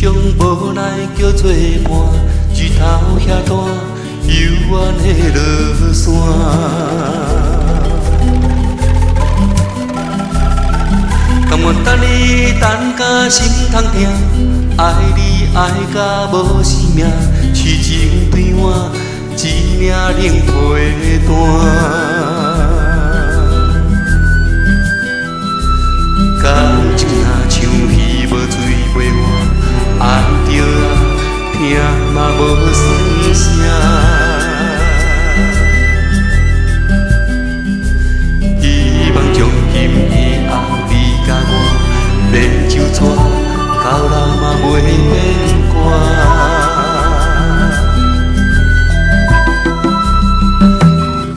种无奈叫做伴，日头遐大，幽怨的落山。甘愿等你等甲心痛痛，爱你爱甲无生命，痴情对我一命冷陪单。感情若像鱼无水陪我，爱着疼嘛无算啥。希望从今以后你甲我免纠缠，到老嘛袂变卦。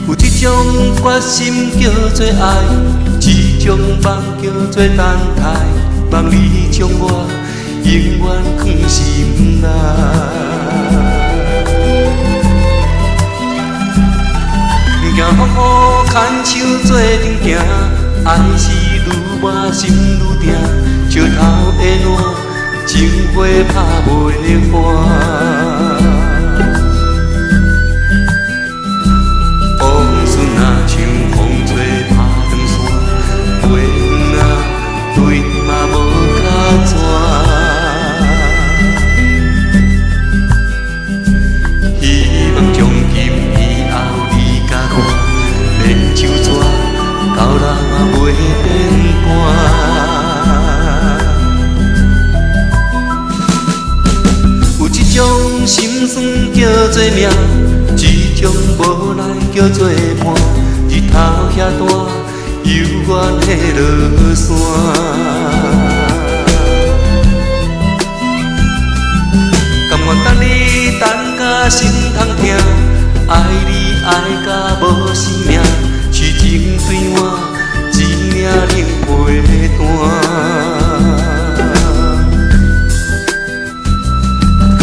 有一种决心叫做爱，一种梦叫做等待，望你将我永远放心内。行风雨牵手做阵行，爱是愈磨心愈定，石头的烂，情花拍袂花。往事若像风吹拍断线，袂远啊，对嘛无甲纸。希望从今以后你甲我免纠缠，到老嘛袂变卦。有一种心酸叫做命，一种无奈叫做伴，日头遐大，幽怨的落山。甘愿等你等甲心痛痛，爱你爱甲无生命，痴情对我一命冷陪单。感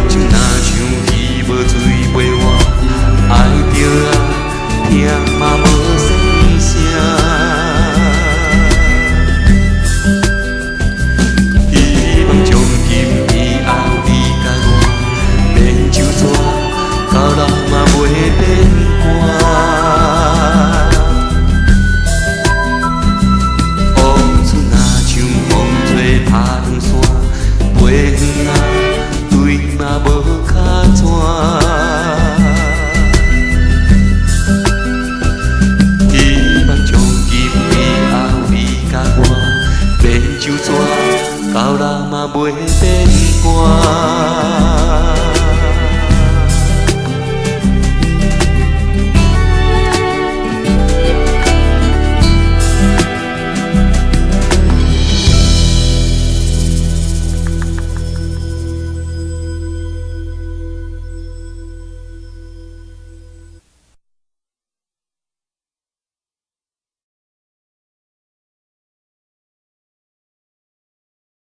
情若像鱼无水陪我，爱着啊疼嘛无算啥。希望从今以后你甲我免纠缠，到老嘛袂变卦。往事若像风吹拍断线，袂远啊，对嘛无甲纸。希望从今以后你甲我免纠缠，到老嘛袂变卦。